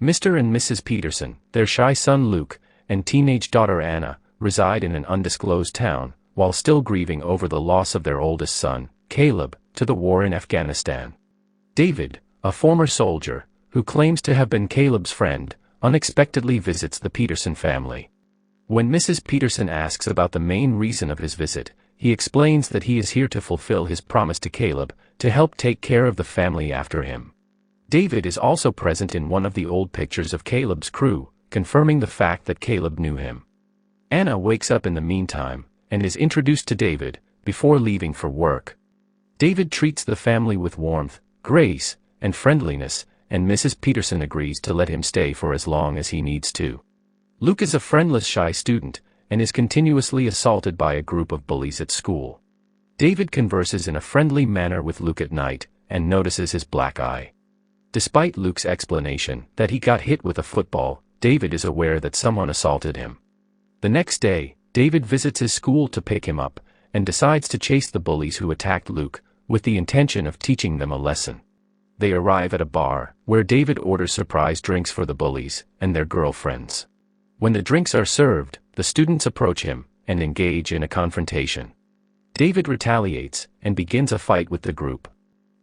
Mr. and Mrs. Peterson, their shy son Luke, and teenage daughter Anna, reside in an undisclosed town, while still grieving over the loss of their oldest son, Caleb, to the war in Afghanistan. David, a former soldier, who claims to have been Caleb's friend, unexpectedly visits the Peterson family. When Mrs. Peterson asks about the main reason of his visit, he explains that he is here to fulfill his promise to Caleb, to help take care of the family after him. David is also present in one of the old pictures of Caleb's crew, confirming the fact that Caleb knew him. Anna wakes up in the meantime, and is introduced to David, before leaving for work. David treats the family with warmth, grace, and friendliness, and Mrs. Peterson agrees to let him stay for as long as he needs to. Luke is a friendless, shy student, and is continuously assaulted by a group of bullies at school. David converses in a friendly manner with Luke at night, and notices his black eye. Despite Luke's explanation that he got hit with a football, David is aware that someone assaulted him. The next day, David visits his school to pick him up, and decides to chase the bullies who attacked Luke, with the intention of teaching them a lesson. They arrive at a bar, where David orders surprise drinks for the bullies and their girlfriends. When the drinks are served, the students approach him, and engage in a confrontation. David retaliates, and begins a fight with the group.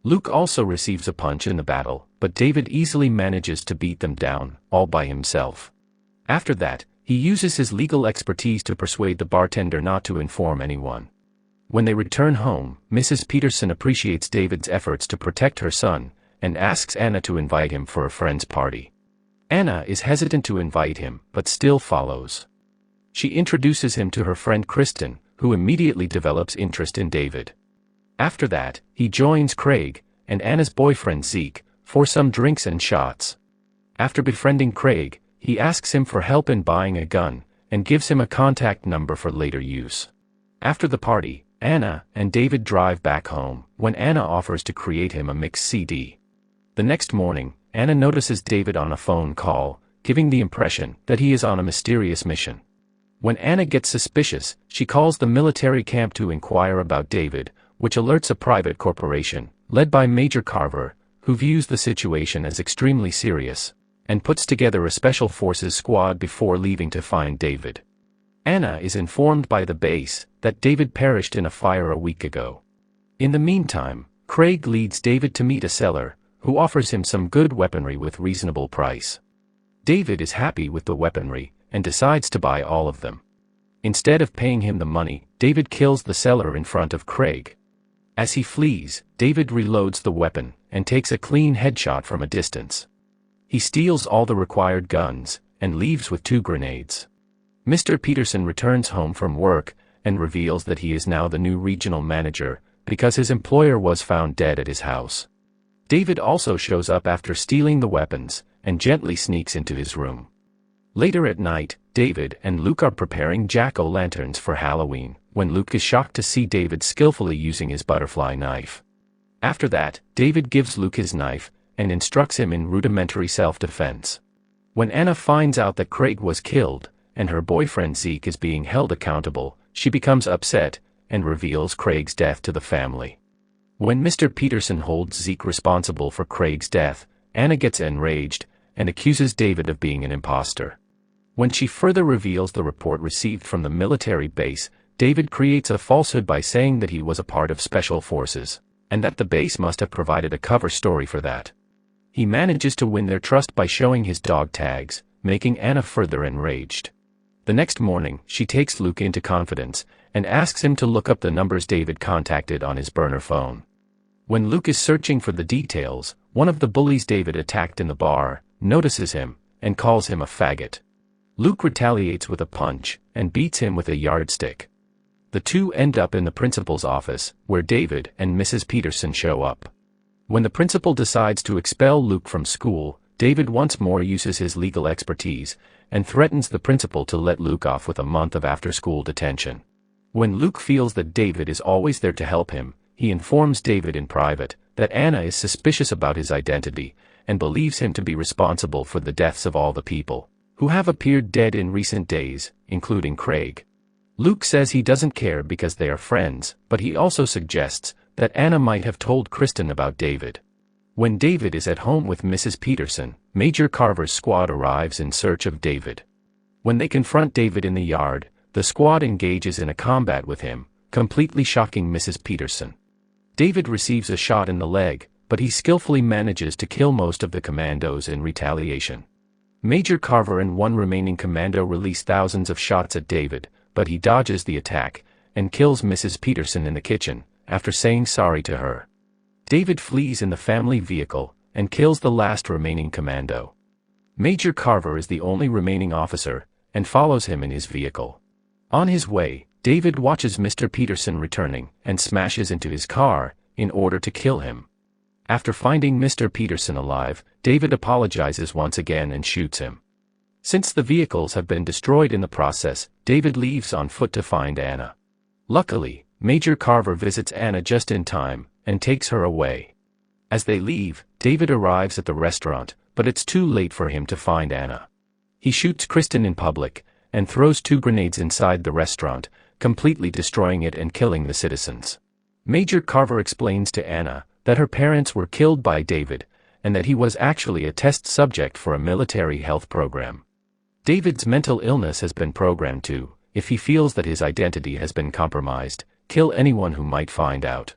Luke also receives a punch in the battle, but David easily manages to beat them down, all by himself. After that, he uses his legal expertise to persuade the bartender not to inform anyone. When they return home, Mrs. Peterson appreciates David's efforts to protect her son, and asks Anna to invite him for a friend's party. Anna is hesitant to invite him, but still follows. She introduces him to her friend Kristen, who immediately develops interest in David. After that, he joins Craig, and Anna's boyfriend Zeke, for some drinks and shots. After befriending Craig, he asks him for help in buying a gun, and gives him a contact number for later use. After the party, Anna and David drive back home, when Anna offers to create him a mix CD. The next morning, Anna notices David on a phone call, giving the impression that he is on a mysterious mission. When Anna gets suspicious, she calls the military camp to inquire about David, which alerts a private corporation, led by Major Carver, who views the situation as extremely serious, and puts together a special forces squad before leaving to find David. Anna is informed by the base that David perished in a fire a week ago. In the meantime, Craig leads David to meet a seller, who offers him some good weaponry with reasonable price. David is happy with the weaponry, and decides to buy all of them. Instead of paying him the money, David kills the seller in front of Craig. As he flees, David reloads the weapon, and takes a clean headshot from a distance. He steals all the required guns, and leaves with 2 grenades. Mr. Peterson returns home from work, and reveals that he is now the new regional manager, because his employer was found dead at his house. David also shows up after stealing the weapons, and gently sneaks into his room. Later at night, David and Luke are preparing jack-o'-lanterns for Halloween, when Luke is shocked to see David skillfully using his butterfly knife. After that, David gives Luke his knife, and instructs him in rudimentary self-defense. When Anna finds out that Craig was killed, and her boyfriend Zeke is being held accountable, she becomes upset, and reveals Craig's death to the family. When Mr. Peterson holds Zeke responsible for Craig's death, Anna gets enraged, and accuses David of being an imposter. When she further reveals the report received from the military base, David creates a falsehood by saying that he was a part of special forces, and that the base must have provided a cover story for that. He manages to win their trust by showing his dog tags, making Anna further enraged. The next morning, she takes Luke into confidence, and asks him to look up the numbers David contacted on his burner phone. When Luke is searching for the details, one of the bullies David attacked in the bar notices him, and calls him a faggot. Luke retaliates with a punch, and beats him with a yardstick. The two end up in the principal's office, where David and Mrs. Peterson show up. When the principal decides to expel Luke from school, David once more uses his legal expertise, and threatens the principal to let Luke off with a month of after-school detention. When Luke feels that David is always there to help him, he informs David in private that Anna is suspicious about his identity, and believes him to be responsible for the deaths of all the people who have appeared dead in recent days, including Craig. Luke says he doesn't care because they are friends, but he also suggests that Anna might have told Kristen about David. When David is at home with Mrs. Peterson, Major Carver's squad arrives in search of David. When they confront David in the yard, the squad engages in a combat with him, completely shocking Mrs. Peterson. David receives a shot in the leg, but he skillfully manages to kill most of the commandos in retaliation. Major Carver and one remaining commando release thousands of shots at David, but he dodges the attack, and kills Mrs. Peterson in the kitchen, after saying sorry to her. David flees in the family vehicle, and kills the last remaining commando. Major Carver is the only remaining officer, and follows him in his vehicle. On his way, David watches Mr. Peterson returning, and smashes into his car, in order to kill him. After finding Mr. Peterson alive, David apologizes once again and shoots him. Since the vehicles have been destroyed in the process, David leaves on foot to find Anna. Luckily, Major Carver visits Anna just in time, and takes her away. As they leave, David arrives at the restaurant, but it's too late for him to find Anna. He shoots Kristen in public, and throws 2 grenades inside the restaurant, completely destroying it and killing the citizens. Major Carver explains to Anna that her parents were killed by David, and that he was actually a test subject for a military health program. David's mental illness has been programmed to, if he feels that his identity has been compromised, kill anyone who might find out.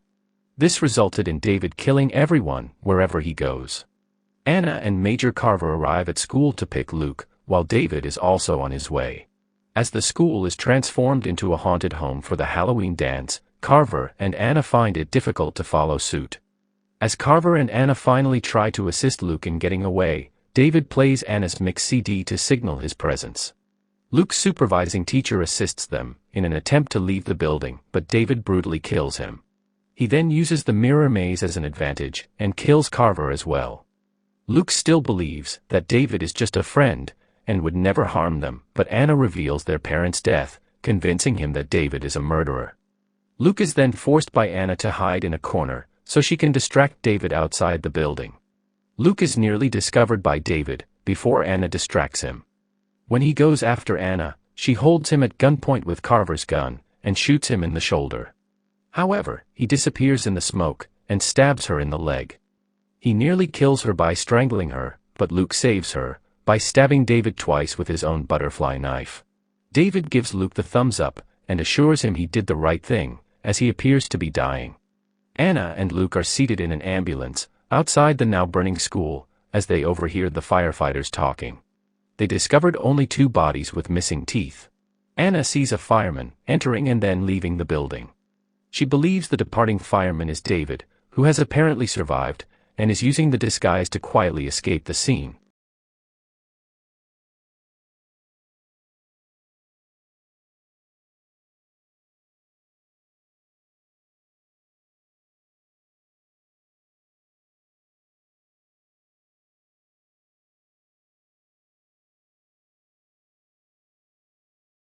This resulted in David killing everyone, wherever he goes. Anna and Major Carver arrive at school to pick Luke, while David is also on his way. As the school is transformed into a haunted home for the Halloween dance, Carver and Anna find it difficult to follow suit. As Carver and Anna finally try to assist Luke in getting away, David plays Anna's mix CD to signal his presence. Luke's supervising teacher assists them, in an attempt to leave the building, but David brutally kills him. He then uses the mirror maze as an advantage, and kills Carver as well. Luke still believes that David is just a friend, and would never harm them, but Anna reveals their parents' death, convincing him that David is a murderer. Luke is then forced by Anna to hide in a corner, so she can distract David outside the building. Luke is nearly discovered by David, before Anna distracts him. When he goes after Anna, she holds him at gunpoint with Carver's gun, and shoots him in the shoulder. However, he disappears in the smoke, and stabs her in the leg. He nearly kills her by strangling her, but Luke saves her, by stabbing David twice with his own butterfly knife. David gives Luke the thumbs up, and assures him he did the right thing, as he appears to be dying. Anna and Luke are seated in an ambulance, outside the now burning school, as they overhear the firefighters talking. They discovered only 2 bodies with missing teeth. Anna sees a fireman, entering and then leaving the building. She believes the departing fireman is David, who has apparently survived, and is using the disguise to quietly escape the scene.